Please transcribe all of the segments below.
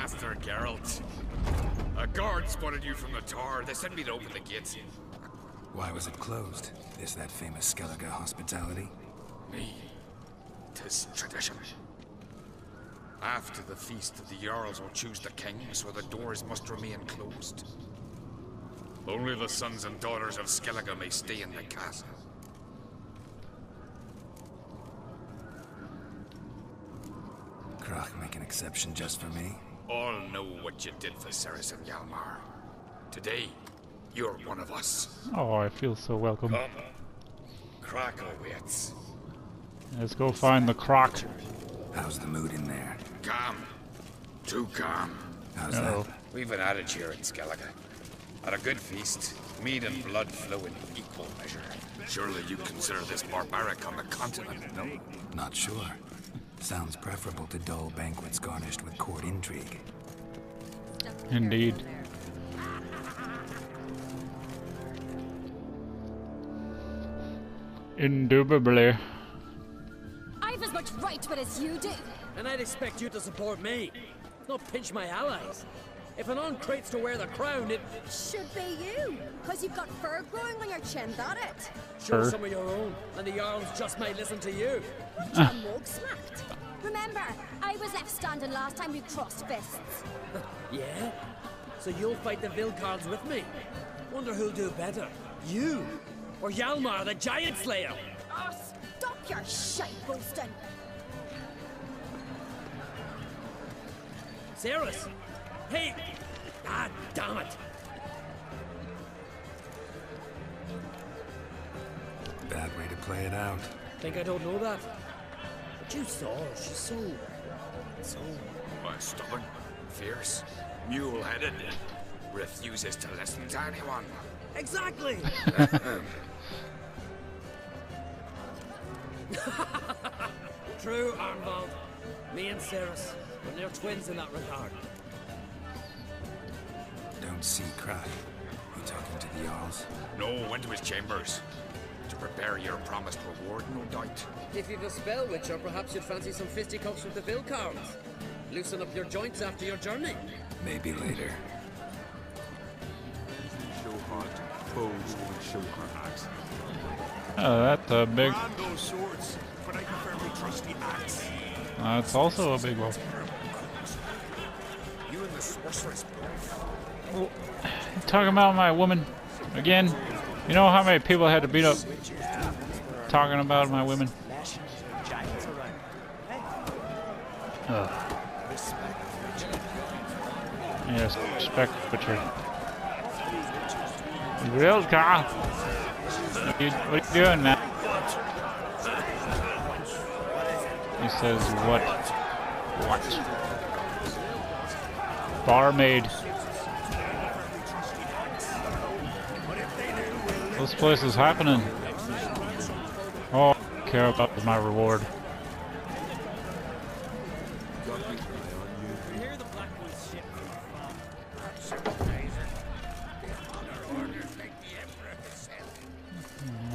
Master Geralt. A guard spotted you from the tower. They sent me to open the gates. Why was it closed? Is that famous Skellige hospitality? Me. 'Tis tradition. After the feast, the Jarls will choose the king, so the doors must remain closed. Only the sons and daughters of Skellige may stay in the castle. Krach make an exception just for me? All know what you did for Ceres and Hjalmar. Today, you're one of us. Oh, I feel so welcome. Come. Krach awaits. Let's go find the croc. How's the mood in there? Calm. Too calm. How's Uh-oh. that? We've an adage here in Skellige. At a good feast, mead and blood flow in equal measure. Surely you consider this barbaric on the continent, no? Not sure. Sounds preferable to dull banquets garnished with court intrigue. Indeed. Indubitably. I've as much right to it as you do. And I'd expect you to support me, not pinch my allies. If an on crates to wear the crown, it Should be you, because you've got fur growing on your chin, that it? shows Fur. some of your own, and the Jarls just might listen to you. Your mug smacked. Remember, I was left standing last time we crossed fists. Yeah? So you'll fight the Vilcards with me? Wonder who'll do better, you or Hjalmar the Giant Slayer? Oh, stop your shite boasting. Ceres? Hey! Ah, damn it! Bad way to play it out. Think I don't know that? But you saw her, she's so... Stubborn, fierce, mule-headed, refuses to listen to anyone. Exactly! True, Arnvald. Me and Ceres, we're near twins in that regard. Don't see Krach. You talking to the Jarls? No, went to his chambers. To prepare your promised reward, no doubt. If you've a spell witcher, perhaps you'd fancy some fisticuffs with the Vilcards. Loosen up your joints after your journey. Maybe later. Show heart, bows would show her axe. Oh, that's a big. Brand those swords, but I prefer my trusty axe. That's also a big one. You and the sorceress both. Talking about my woman again. You know how many people I had to beat up talking about my women? Yes, respect butcher. Real car. What are you doing, man? He says what? What? Barmaid. This place is happening. All I care about is my reward.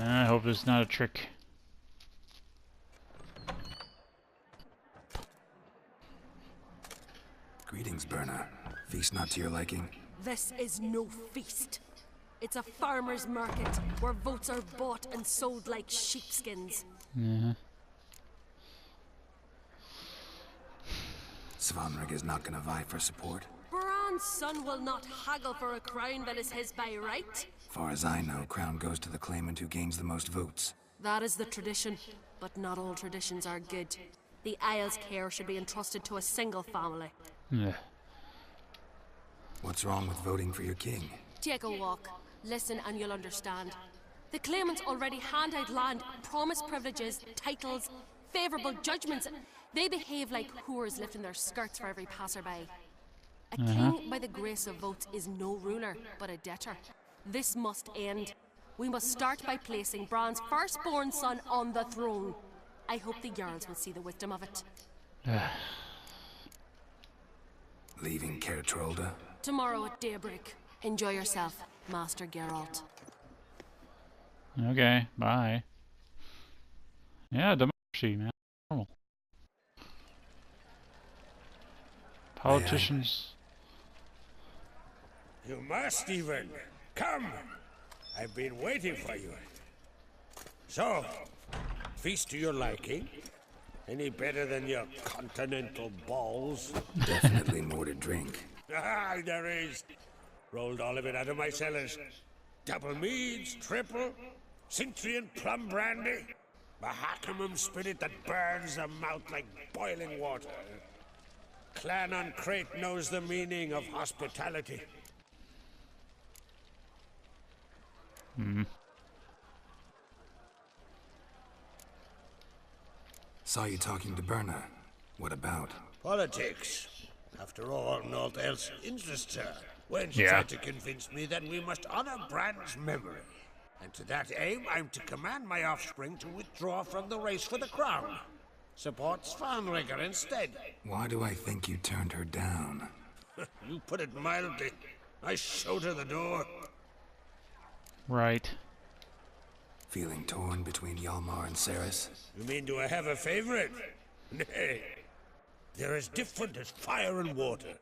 I hope it's not a trick. Greetings, Berna. Feast not to your liking? This is no feast. It's a farmer's market where votes are bought and sold like sheepskins. Svanrig is not gonna vie for support. Bran's son will not haggle for a crown that is his by right. Far as I know, crown goes to the claimant who gains the most votes. That is the tradition, but not all traditions are good. The Isle's care should be entrusted to a single family. Yeah. What's wrong with voting for your king? Take a walk, listen and you'll understand. The claimants already hand out land, promise privileges, titles, favourable judgments. They behave like whores lifting their skirts for every passerby. A king by the grace of votes is no ruler, but a debtor. This must end. We must start by placing Bran's firstborn son on the throne. I hope the Jarls will see the wisdom of it. Leaving Caer Trolda? Tomorrow at daybreak. Enjoy yourself, Master Geralt. Okay, bye. Yeah, democracy, man. Normal. Politicians. You must even. Come. I've been waiting for you. So, feast to your liking. Any better than your continental balls? Definitely more to drink. Ah, there is. Rolled all of it out of my cellars. Double meads, triple, Cintrian plum brandy, Mahakimum spirit that burns the mouth like boiling water. Clan on Crate knows the meaning of hospitality. Saw you talking to Berna. What about? Politics. After all, naught else interests her. When she Yeah. tried to convince me that we must honor Bran's memory. And to that aim, I'm to command my offspring to withdraw from the race for the crown. Support Svanrigger instead. Why do I think you turned her down? You put it mildly. I showed her the door. Right. Feeling torn between Hjalmar and Ceres? You mean, do I have a favorite? Nay. They're as different as fire and water.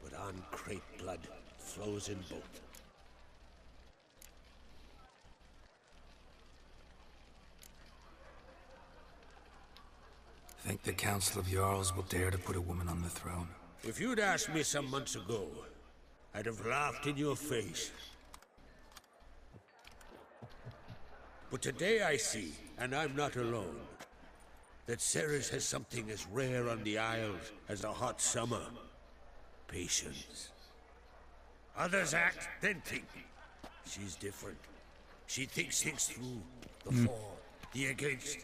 But on Crate blood flows in both. Think the Council of Jarls will dare to put a woman on the throne? If you'd asked me some months ago, I'd have laughed in your face. But today I see, and I'm not alone, that Ceres has something as rare on the Isles as a hot summer. Patience. Others act, then think. She's different. She thinks things through, the for, the against.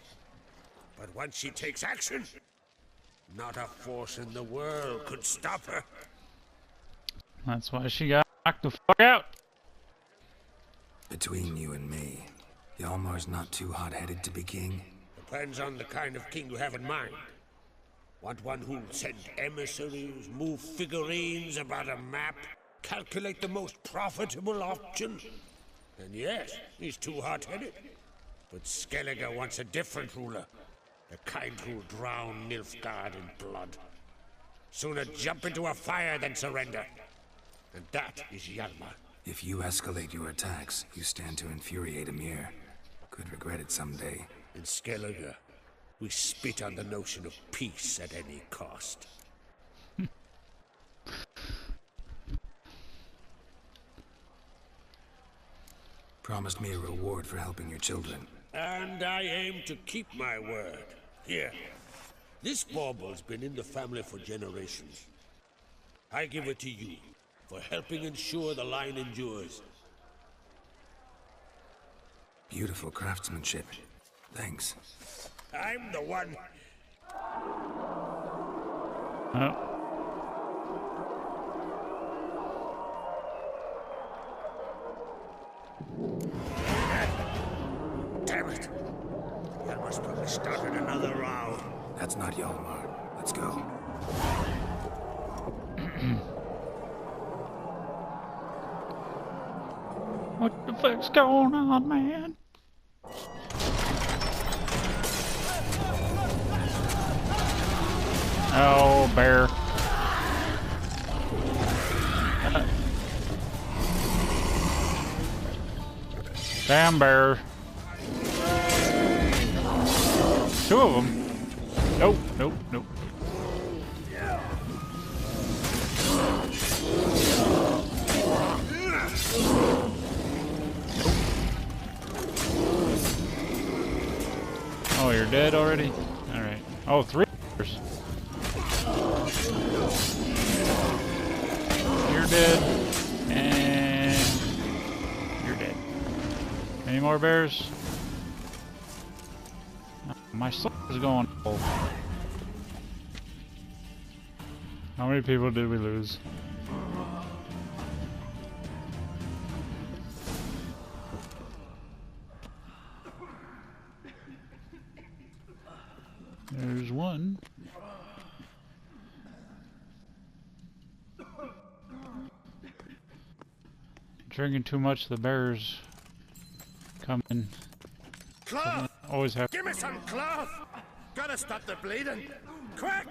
But once she takes action, not a force in the world could stop her. That's why she got knocked the fuck out. Between you and me, Hjalmar's not too hot-headed to be king. Depends on the kind of king you have in mind. Want one who'll send emissaries, move figurines about a map, calculate the most profitable option? And yes, he's too hot-headed. But Skellige wants a different ruler. The kind who'll drown Nilfgaard in blood. Sooner jump into a fire than surrender. And that is Hjalmar. If you escalate your attacks, you stand to infuriate Emir. Could regret it someday. In Skellige, we spit on the notion of peace at any cost. Promised me a reward for helping your children. And I aim to keep my word. Here. This bauble's been in the family for generations. I give it to you for helping ensure the line endures. Beautiful craftsmanship. Thanks. I'm the one. Oh. Damn it. Hjalmar's probably started another row. That's not Hjalmar. Let's go. What the fuck's going on, man? Oh, bear. Damn bear. Two of them. Nope, nope, nope. Oh, you're dead already? Alright. Oh, three bears. You're dead. And you're dead. Any more bears? My soul is going full. How many people did we lose? There's one. Drinking too much, the bears come in. Cloth! Always have. Give me some cloth! Gotta stop the bleeding! Quick!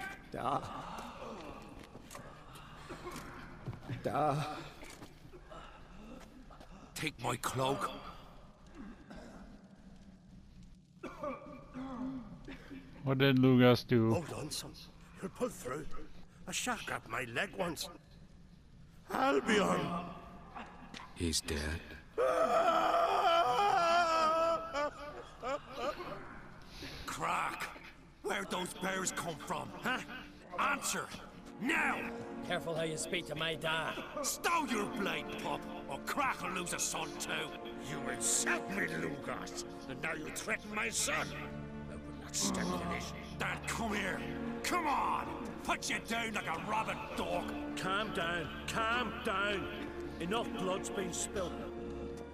Take my cloak. What did Lugas do? Hold on, son. You'll pull through. A shark got my leg once. Albion! He's dead. Crack! Where'd those bears come from, huh? Answer! Now! Careful how you speak to my dad. Stow your blade, pup, or Crack will lose a son too. You insult me, Lugas, and now you threaten my son. I will not stand for this. Dad, come here. Come on! Put you down like a rabid dog. Calm down. Calm down. Enough blood's been spilled.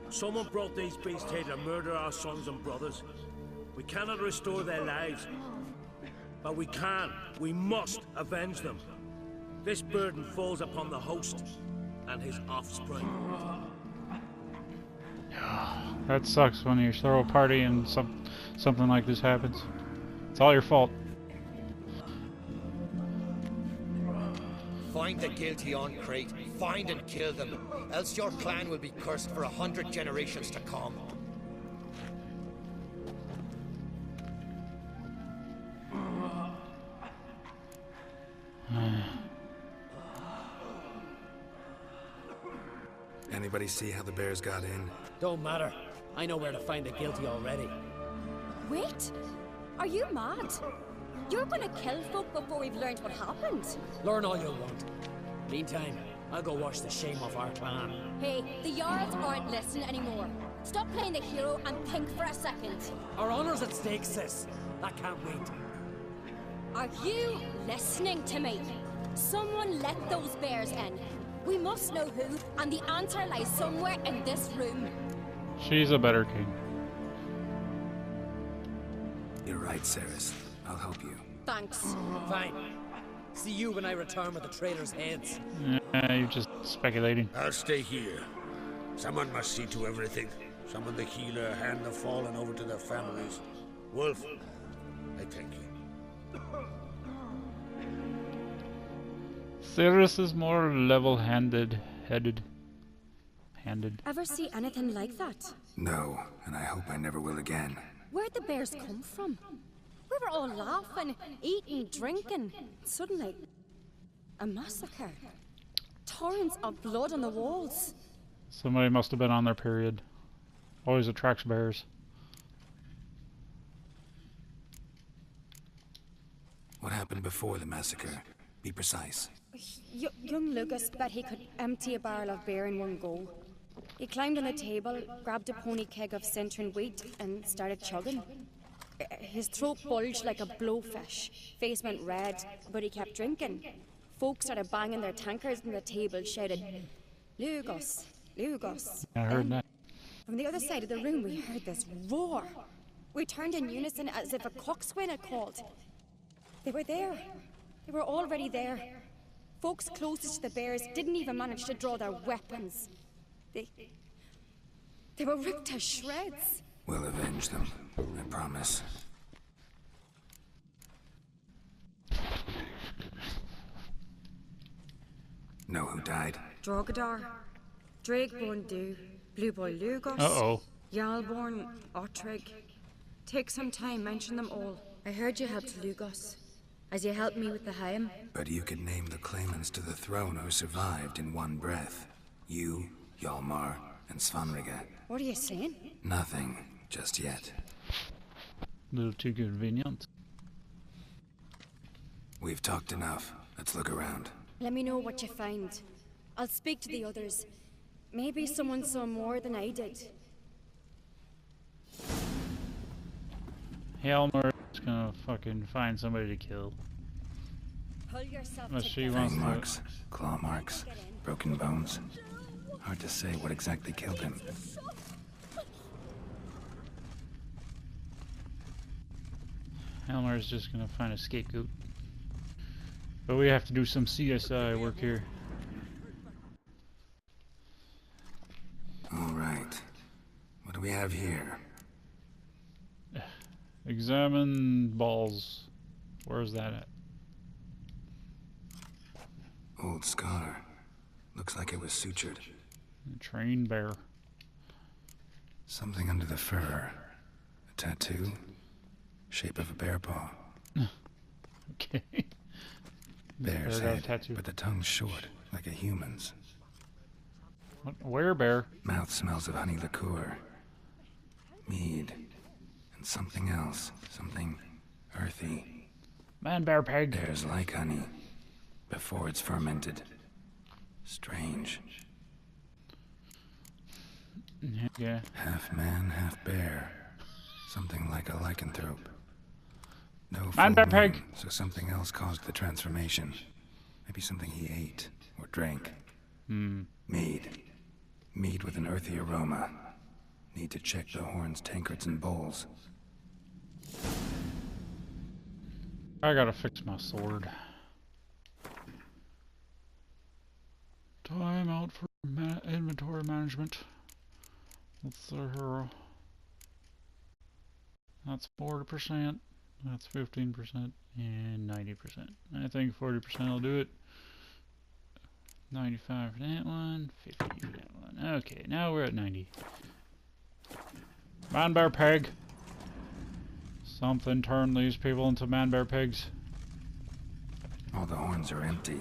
Someone brought these beasts here to murder our sons and brothers. We cannot restore their lives. But we can. We must avenge them. This burden falls upon the host and his offspring. That sucks when you throw a party and something like this happens. It's all your fault. Find the guilty on Crete. Find and kill them, else your clan will be cursed for 100 generations to come. Anybody see how the bears got in? Don't matter. I know where to find the guilty already. Wait! Are you mad? You're gonna kill folk before we've learned what happened? Learn all you want. Meantime, I'll go wash the shame off our clan. Hey, the Jarls aren't listening anymore. Stop playing the hero and think for a second. Our honor's at stake, sis. I can't wait. Are you listening to me? Someone let those bears in. We must know who, and the answer lies somewhere in this room. She's a better king. You're right, Ceres. I'll help you. Thanks. Fine. See you when I return with the traitors' heads. You're just speculating. I'll stay here. Someone must see to everything. Summon the healer, hand the fallen over to their families. Wolf, I thank you. Ceres is more level-handed. Ever see anything like that? No, and I hope I never will again. Where'd the bears come from? We were all laughing, eating, drinking. Suddenly, a massacre. Torrents of blood on the walls. Somebody must have been on their period. Always attracts bears. What happened before the massacre? Be precise. Young Lucas bet he could empty a barrel of beer in one go. He climbed on the table, grabbed a pony keg of Centron wheat, and started chugging. His throat bulged like a blowfish, face went red, but he kept drinking. Folks started banging their tankards on the table, shouted, "Lugos, Lugos." I heard that. From the other side of the room, we heard this roar. We turned in unison as if a coxswain had called. They were there. They were already there. Folks closest to the bears didn't even manage to draw their weapons. They were ripped to shreds. We'll avenge them, I promise. Know who died? Drogadar, Drakeborn Du, Blue Boy Lugos, Uh-oh. Jarlborn, Ottrig. Take some time, mention them all. I heard you helped Lugos, as you helped me with the Haim. But you could name the claimants to the throne who survived in one breath. You, Hjalmar, and Svanrige. What are you saying? Nothing, just yet. A little too convenient. We've talked enough. Let's look around. Let me know what you find. I'll speak to the others. Maybe someone saw more than I did. Hjalmar is gonna fucking find somebody to kill. Pull yourself Unless she together. wants Fang to. marks, claw marks, broken bones. Hard to say what exactly killed him. Hjalmar's just gonna find a scapegoat. But we have to do some CSI work here. Alright. What do we have here? Examine balls. Where's that at? Old scar. Looks like it was sutured. A trained bear. Something under the fur. A tattoo. Shape of a bear paw. Okay. Bear's Bear got a head, tattoo. but the tongue's short, like a human's. What? Where bear? Mouth smells of honey liqueur. Mead. And something else. Something earthy. Man bear pig. Bears like honey. Before it's fermented. Strange. Yeah. Half man, half bear. Something like a lycanthrope. No Man bear full pig. moon, so something else caused the transformation. Maybe something he ate or drank. Mead. Mead with an earthy aroma. Need to check the horns, tankards, and bowls. I gotta fix my sword. Time out for inventory management. That's the hero. That's 40%. That's 15% and 90%. I think 40% will do it. 95 for that one, 50 for that one. Okay, now we're at 90. Man bear pig. Something turned these people into man bear pigs. All the horns are empty.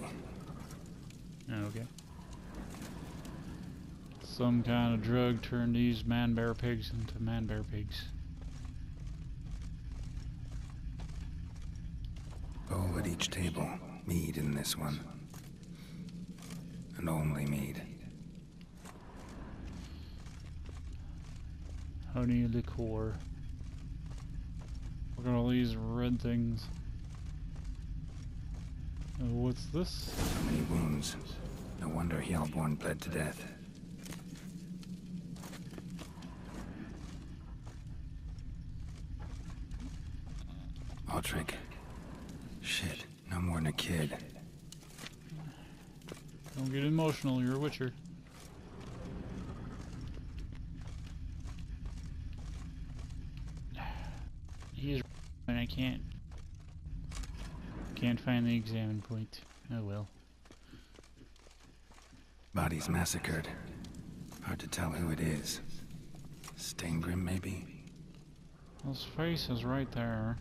Okay. Some kind of drug turned these man bear pigs into man bear pigs. Bowl at each table. Mead in this one. And only mead. Honey liqueur. Look at all these red things. What's this? So many wounds. No wonder Hellborn bled to death. Altric. Shit, no more than a kid. Don't get emotional, you're a witcher. He's and I can't find the examine point. Oh well. Bodies massacred. Hard to tell who it is. Staingrim, maybe? His face is right there.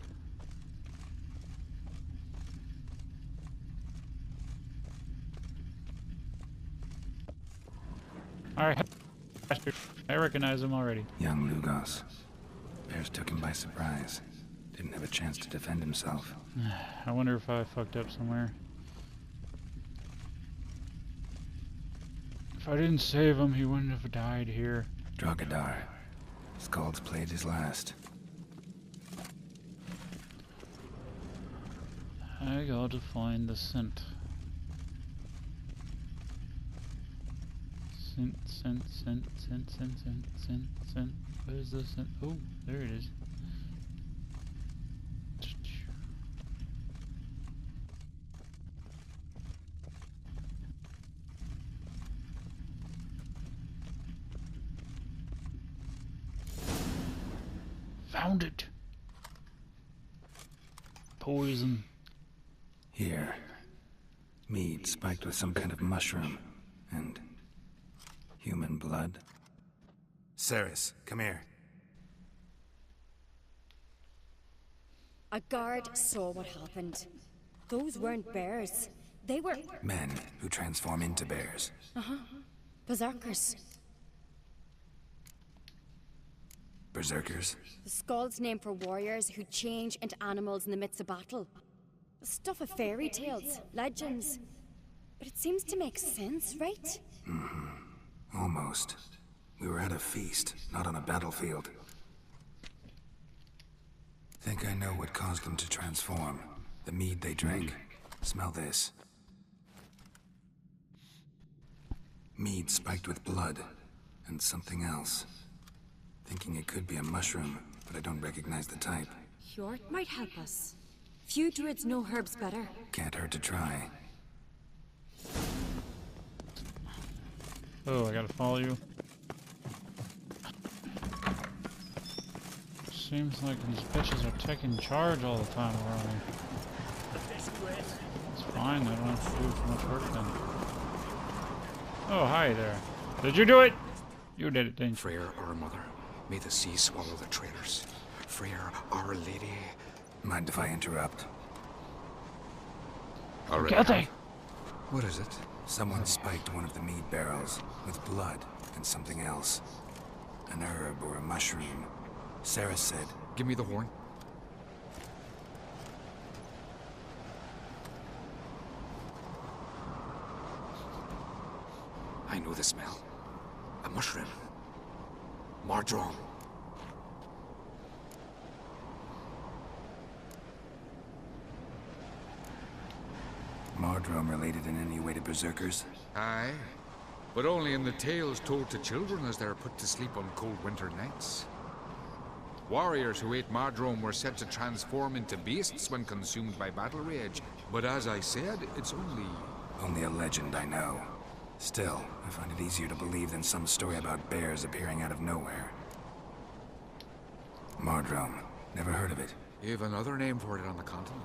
Alright, I recognize him already. Young Lugos. Bears took him by surprise. Didn't have a chance to defend himself. I wonder if I fucked up somewhere. If I didn't save him, he wouldn't have died here. Drogadar. Skald's played his last. I gotta find the scent. Scent. Where's the scent? Oh, there it is. Found it. Poison. Here. Mead spiked with some kind of mushroom. And human blood. Ceres, come here. A guard saw what happened. Those weren't bears. They were... Men who transform into bears. berserkers. Berserkers? The Skald's name for warriors who change into animals in the midst of battle. The stuff of fairy tales, legends. But it seems to make sense, right? Almost. We were at a feast, not on a battlefield. Think I know what caused them to transform. The mead they drank. Smell this. Mead spiked with blood. And something else. Thinking it could be a mushroom, but I don't recognize the type. Hjort might help us. Few druids know herbs better. Can't hurt to try. Oh, I gotta follow you. Seems like these bitches are taking charge all the time around me. It's fine, I don't have to do too much work then. Oh, hi there. Did you do it? You did it, didn't you? Freyr, our mother, may the sea swallow the traitors. Freyr, our lady. Mind if I interrupt? Already. Guilty. What is it? Someone spiked one of the mead barrels with blood and something else. An herb or a mushroom. Sarah said, Give me the horn. I know the smell. A mushroom. Mardrome. Mardrome related in any way to berserkers? Aye, but only in the tales told to children as they're put to sleep on cold winter nights. Warriors who ate Mardrome were said to transform into beasts when consumed by battle rage. But as I said, it's Only a legend, I know. Still, I find it easier to believe than some story about bears appearing out of nowhere. Mardrome. Never heard of it. You have another name for it on the continent.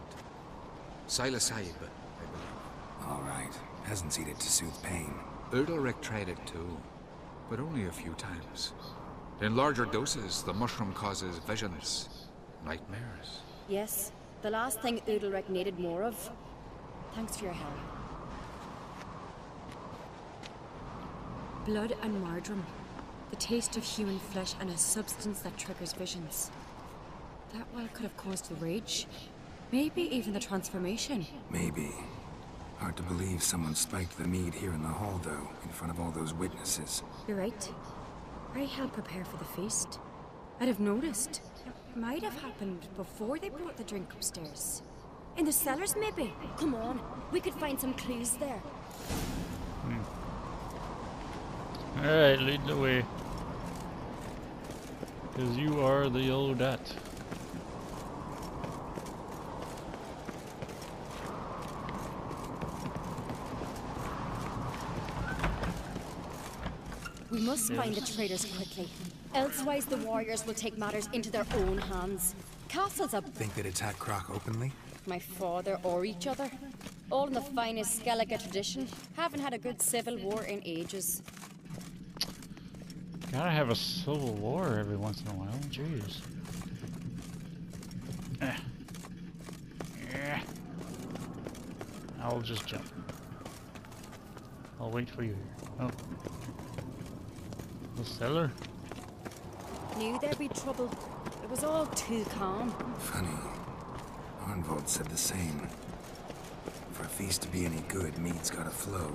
Psilocybe, I believe. All right. Peasants eat it to soothe pain. Udalric tried it too, but only a few times. In larger doses, the mushroom causes visions, nightmares. Yes, the last thing Udalric needed more of. Thanks for your help. Blood and Mardrome. The taste of human flesh and a substance that triggers visions. That well could have caused the rage. Maybe even the transformation. Maybe. Hard to believe someone spiked the mead here in the hall, though, in front of all those witnesses. You're right. I helped prepare for the feast. I'd have noticed. It might have happened before they brought the drink upstairs. In the cellars, maybe? Come on, we could find some clues there. Alright, lead the way. Because you are the old dat. We must find the traitors quickly. Elsewise, the warriors will take matters into their own hands. Castle's up. Think they'd attack Croc openly? My father or each other. All in the finest Skellige tradition. Haven't had a good civil war in ages. Gotta have a civil war every once in a while. Jeez. I'll just jump. I'll wait for you here. Oh. The cellar? Knew there'd be trouble. It was all too calm. Funny. Arnvold said the same. For a feast to be any good, mead's gotta flow.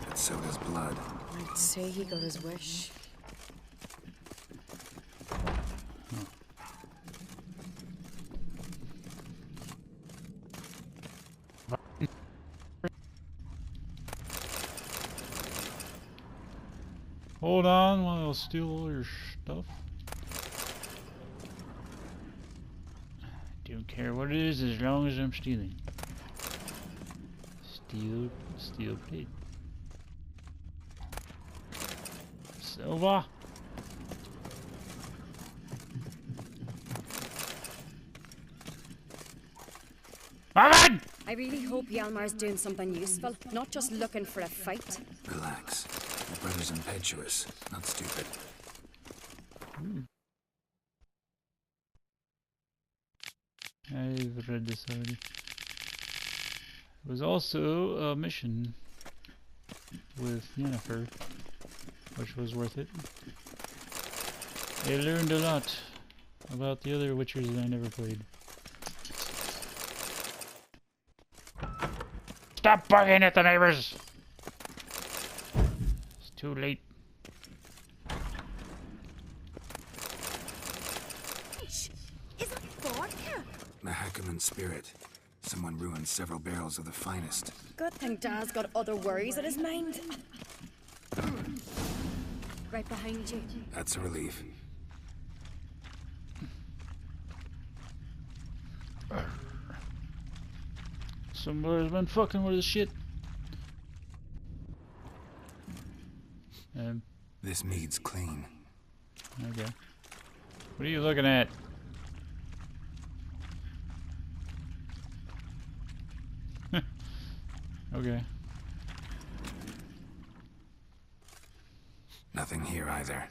But so does blood. I'd say he got his wish. Hold on while I'll steal all your stuff. Don't care what it is as long as I'm stealing. Steel plate. Silver. Marvin! I really hope Hjalmar's doing something useful, not just looking for a fight. Relax. Your brother's impetuous, not stupid. I've read this already. It was also a mission with Yennefer, which was worth it. I learned a lot about the other Witchers that I never played. Stop barking at the neighbors! It's too late. Is it vodka? Mahakaman spirit. Someone ruined several barrels of the finest. Good thing Dad's got other worries in his mind. Right behind you. That's a relief. Somebody's been fucking with his shit. This mead's clean. Okay. What are you looking at? Okay. Nothing here either.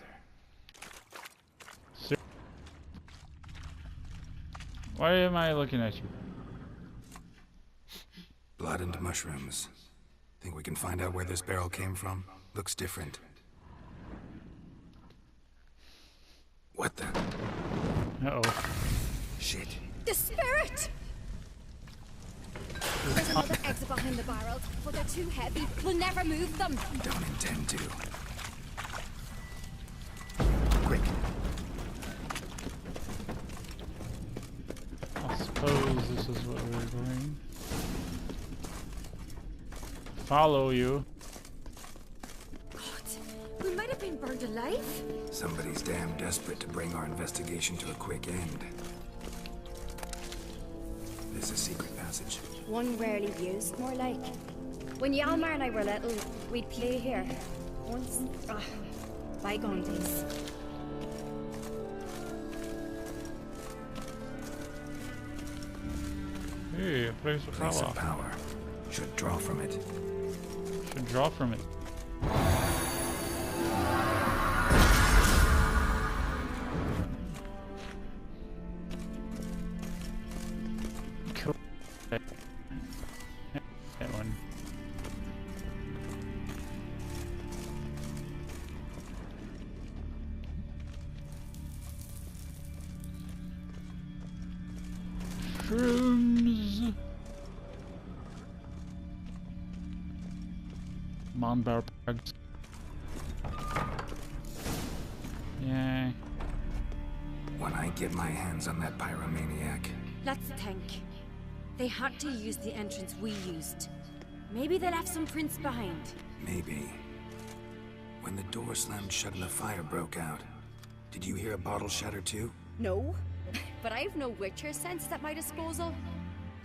Why am I looking at you? Blood and mushrooms. Think we can find out where this barrel came from? Looks different. What the? Uh-oh. Shit. The spirit! There's another exit behind the barrels, but they're too heavy. We'll never move them. Don't intend to. Quick. I suppose this is what we're doing. Follow you. God, we might have been burned alive. Somebody's damn desperate to bring our investigation to a quick end. This is a secret passage. One rarely used, more like. When Yalmar and I were little, we'd play here. Once, bygone days. Hey, a place of Place power. of power. Should draw from it. Should draw from it. Cool. That one. Shrooms. Monbear bugs. Yeah. When I get my hands on that pyromaniac, Let's think. They had to use the entrance we used. Maybe they left some prints behind. maybe. When the door slammed shut and the fire broke out, did you hear a bottle shatter too? No, but I've no Witcher sense at my disposal.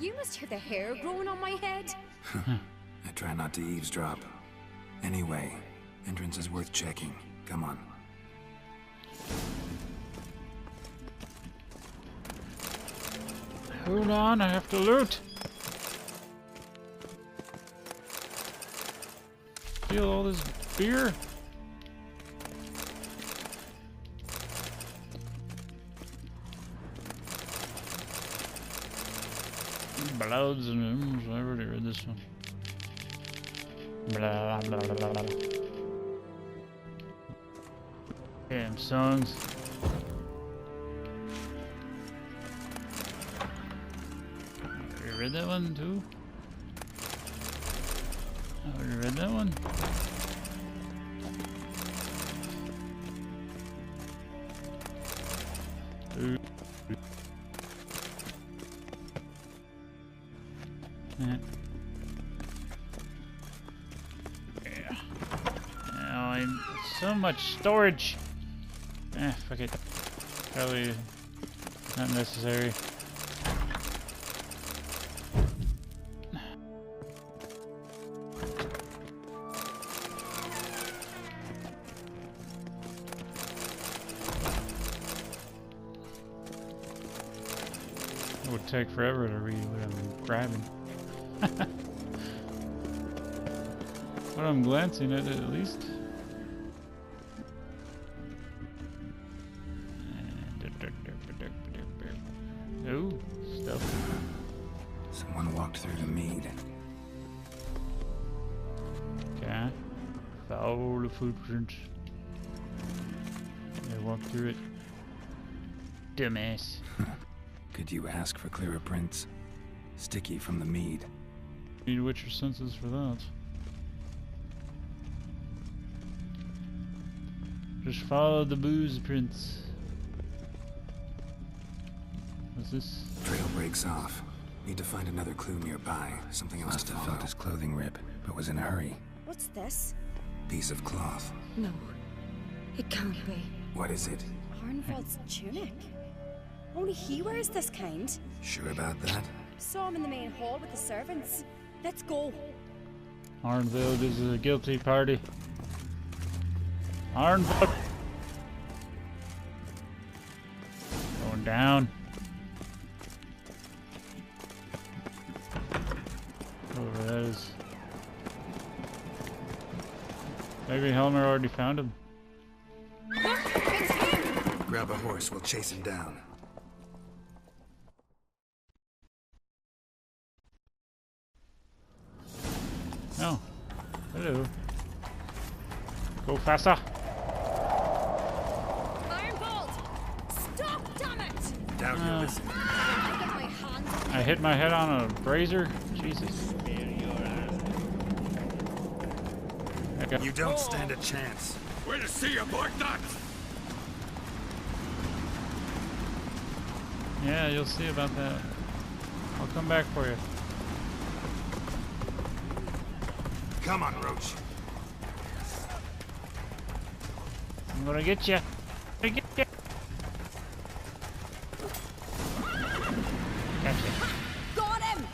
You must hear the hair growing on my head. I try not to eavesdrop. Anyway, entrance is worth checking. Come on. Hold on, I have to loot. Steal all this beer. Bloods and M's. I already read this one. Blah blah blah blah blah. Damn songs. You read that one too? I already read that one. Ooh. Yeah. Now I'm so much storage. Fuck it. Probably not necessary. It would take forever to read what I'm grabbing. But I'm glancing at it at least. Oh, stuff. Someone walked through the mead. Okay. Follow the footprints. They walked through it. Dumbass. Could you ask for clearer prints? Sticky from the mead. Need Witcher senses for that. Just follow the booze prints. What's this? Trail breaks off. Need to find another clue nearby. Something else to follow. Felt his clothing rip, but was in a hurry. What's this? Piece of cloth. No, it can't be. What is it? Arnvald's tunic. Only he wears this kind. Sure about that? Saw him in the main hall with the servants. Let's go. Arnvald is a guilty party. Arnvald! Going down. Whoever that is. Maybe Helmer already found him. Grab a horse, we'll chase him down. Oh. Hello. Go faster. Iron Bolt! Stop, damn it! Doubt you'll listen. I get my hands on I hit my head on a brazier. Jesus. You don't stand a chance. We'll see about that! Yeah, you'll see about that. I'll come back for you. Come on, Roach. I'm gonna get you. I'm gonna get you. Gotcha. Got him!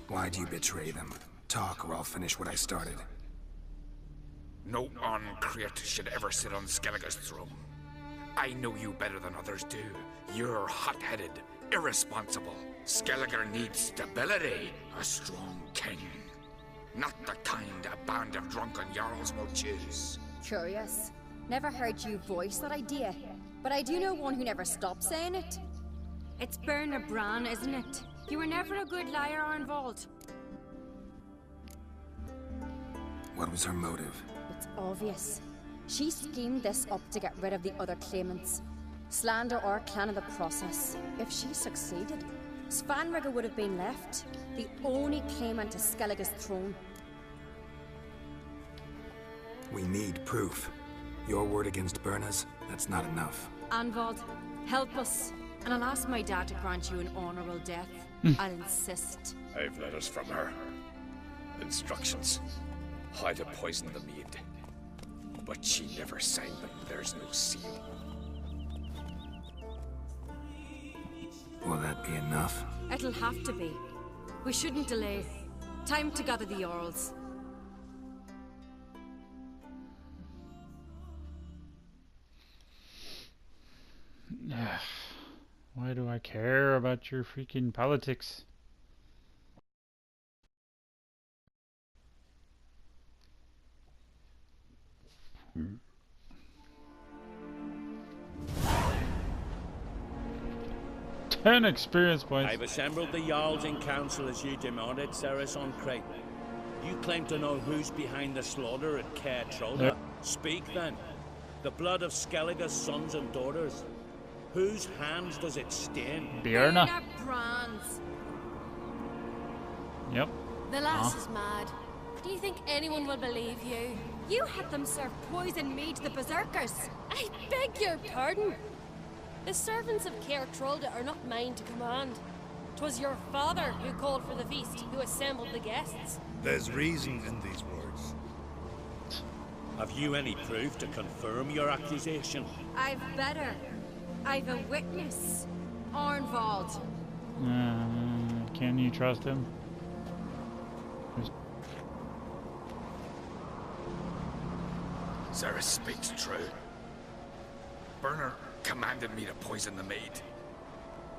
Why'd you betray them? Talk or I'll finish what I started. No uncreate should ever sit on Skellige's throne. I know you better than others do. You're hot-headed, irresponsible. Skellige needs stability, a strong king. Not the kind a band of drunken jarls will choose. Curious. Never heard you voice that idea, but I do know one who never stops saying it. It's Berna Bran, isn't it? You were never a good liar, Arnvald. What was her motive? It's obvious. She schemed this up to get rid of the other claimants. Slander our clan in the process. If she succeeded, Svanrige would have been left, the only claimant to Skellige's throne. We need proof. Your word against Berna's, that's not enough. Arnvald, help us, and I'll ask my dad to grant you an honorable death. I'll insist. I've letters from her. Instructions. How to poison the mead. But she never signed them. There's no seal. Will that be enough? It'll have to be. We shouldn't delay. Time to gather the Jarls. Why do I care about your freaking politics? Hmm. 10 experience points. I've assembled the Jarls in council as you demanded, Ceres on Crate. You claim to know who's behind the slaughter at Caer Trolda. Yep. Speak then. The blood of Skellige's sons and daughters. Whose hands does it stain? Bjarna. Brands. Yep. The lass is mad. Do you think anyone will believe you? You had them serve poison mead to the berserkers. I beg your pardon. The servants of Caer Trolda are not mine to command. 'Twas your father who called for the feast, who assembled the guests. There's reason in these words. Have you any proof to confirm your accusation? I've better. I've a witness. Arnvald. Can you trust him? Ceres speaks true. Berna commanded me to poison the maid.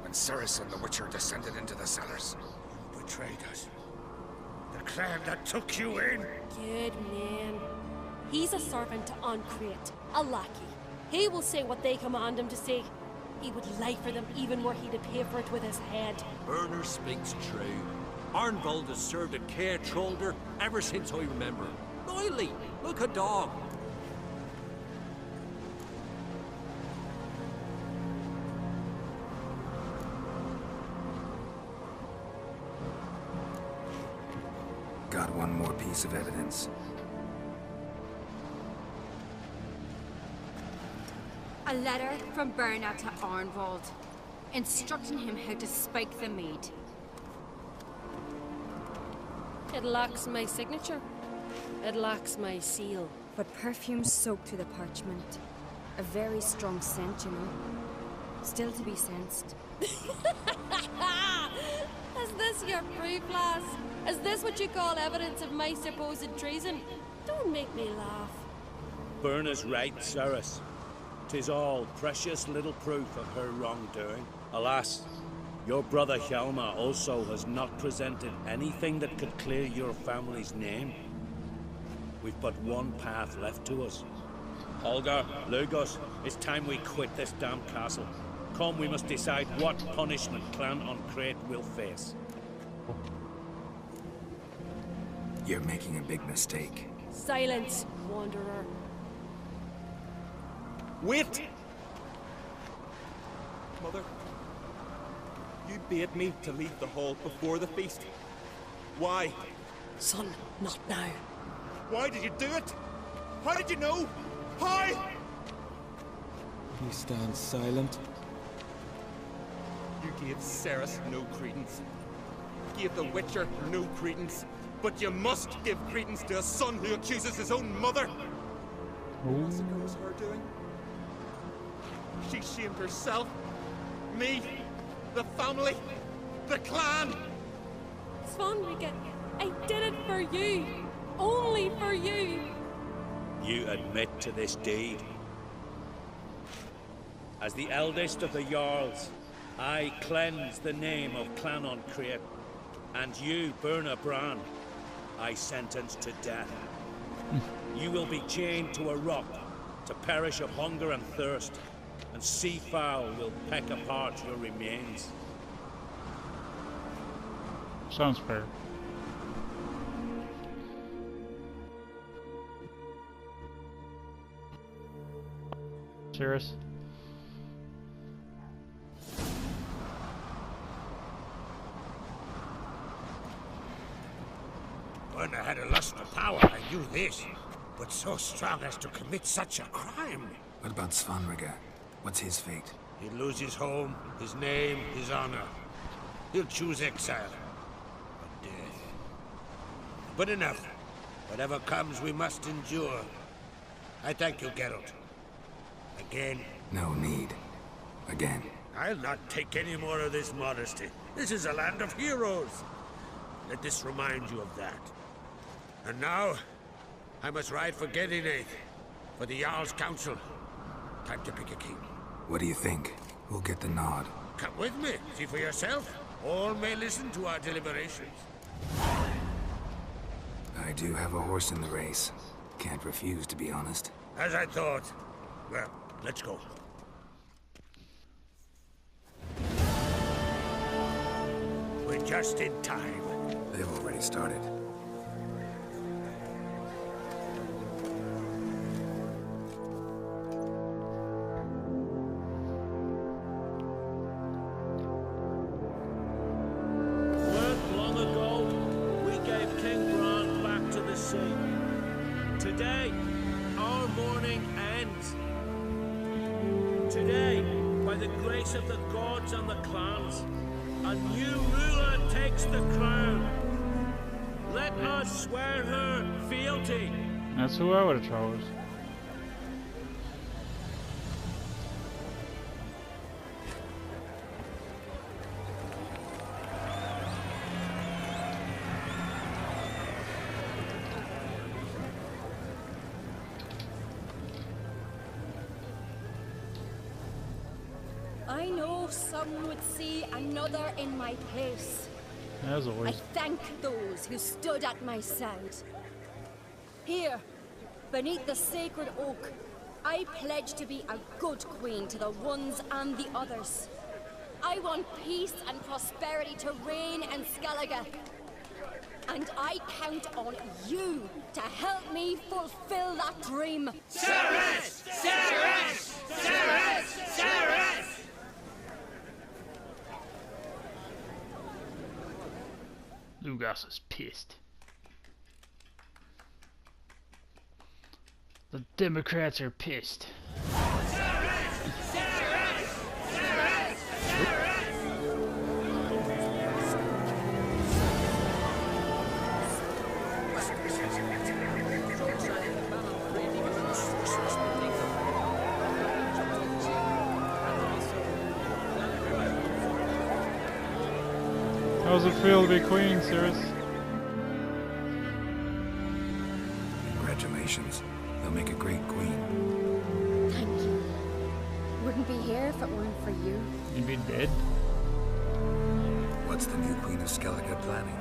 When Ceres and the Witcher descended into the cellars. You betrayed us. The clan that took you in. Good man. He's a servant to Uncreate, a lackey. He will say what they command him to say. He would lie for them even were he to pay for it with his head. Berner speaks true. Arnvald has served at Caer Trolda ever since I remember. Loyally, like a dog. Got one more piece of evidence. A letter from Berna to Arnvald, instructing him how to spike the mead. It lacks my signature. It lacks my seal. But perfume soaked through the parchment. A very strong scent, you know. Still to be sensed. Is this your proof, lass? Is this what you call evidence of my supposed treason? Don't make me laugh. Berna's right, Ceres. 'Tis all precious little proof of her wrongdoing. Alas, your brother Hjalmar also has not presented anything that could clear your family's name. we've but one path left to us. Holger, Lugos, it's time we quit this damn castle. Come, we must decide what punishment Clan on Crete will face. You're making a big mistake. Silence, Wanderer. Wait! Mother, you bade me to leave the hall before the feast. Why? Son, not now. Why did you do it? How did you know? How? He stands silent. You gave Ceres no credence. Gave the Witcher no credence. But you must give credence to a son who accuses his own mother. What was her doing? She shamed herself, me, the family, the clan. Svanrige, I did it for you. Only for you. You admit to this deed. As the eldest of the Jarls, I cleanse the name of Clan on Crete, and you, Burna Bran, I sentence to death. You will be chained to a rock, to perish of hunger and thirst, and sea fowl will peck apart your remains. Sounds fair. Serious? Burna had a lust for power, I knew this. But so strong as to commit such a crime. What about Svanrige? What's his fate? He'll lose his home, his name, his honor. He'll choose exile. Or death. But enough. Whatever comes, we must endure. I thank you, Geralt. Again. No need. Again. I'll not take any more of this modesty. This is a land of heroes. Let this remind you of that. And now, I must ride for Gedinate, for the Jarl's Council. Time to pick a king. What do you think? Who'll get the nod? Come with me, see for yourself. All may listen to our deliberations. I do have a horse in the race. Can't refuse, to be honest. As I thought. Well, let's go. We're just in time. They've already started. Today, our mourning ends. Today, by the grace of the gods and the clans, a new ruler takes the crown. Let us swear her fealty. That's who I would have chose. I know some would see another in my place. As always. I thank those who stood at my side. Here, beneath the sacred oak, I pledge to be a good queen to the ones and the others. I want peace and prosperity to reign in Skellige. And I count on you to help me fulfill that dream. Ceres! Ceres! Ceres! Ceres! Lugos is pissed. The Democrats are pissed. How's it feel to be queen, Ceres? Congratulations. They'll make a great queen. Thank you. Wouldn't be here if it weren't for you. You'd be dead. What's the new queen of Skellige planning?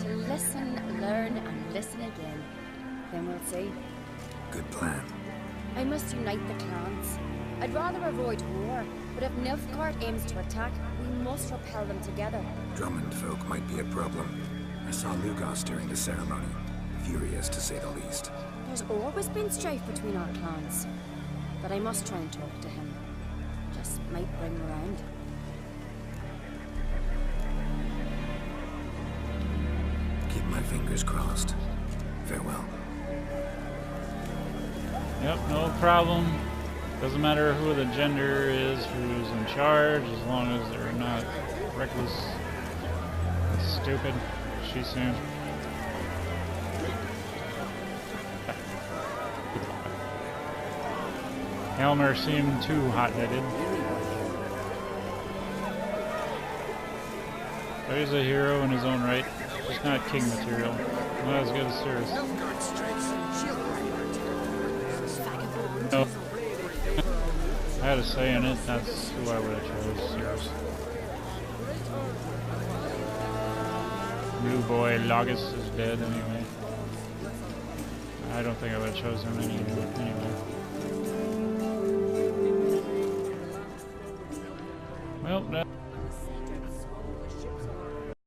To listen, learn, and listen again. Then we'll see. Good plan. I must unite the clans. I'd rather avoid war, but if Nilfgaard aims to attack, we must repel them together. Drummond folk might be a problem. I saw Lugos during the ceremony. Furious, to say the least. There's always been strife between our clans. But I must try and talk to him. Just might bring him around. Keep my fingers crossed. Farewell. Yep, no problem. Doesn't matter who the gender is, who's in charge, as long as they're not reckless and stupid. She seems. Helmer seemed too hot-headed. But he's a hero in his own right. Just not king material. Not as good as Cirrus. No. I had a say in it, that's who I would have chose, Cirrus. New boy Logus is dead anyway. I don't think I would have chosen him anyway.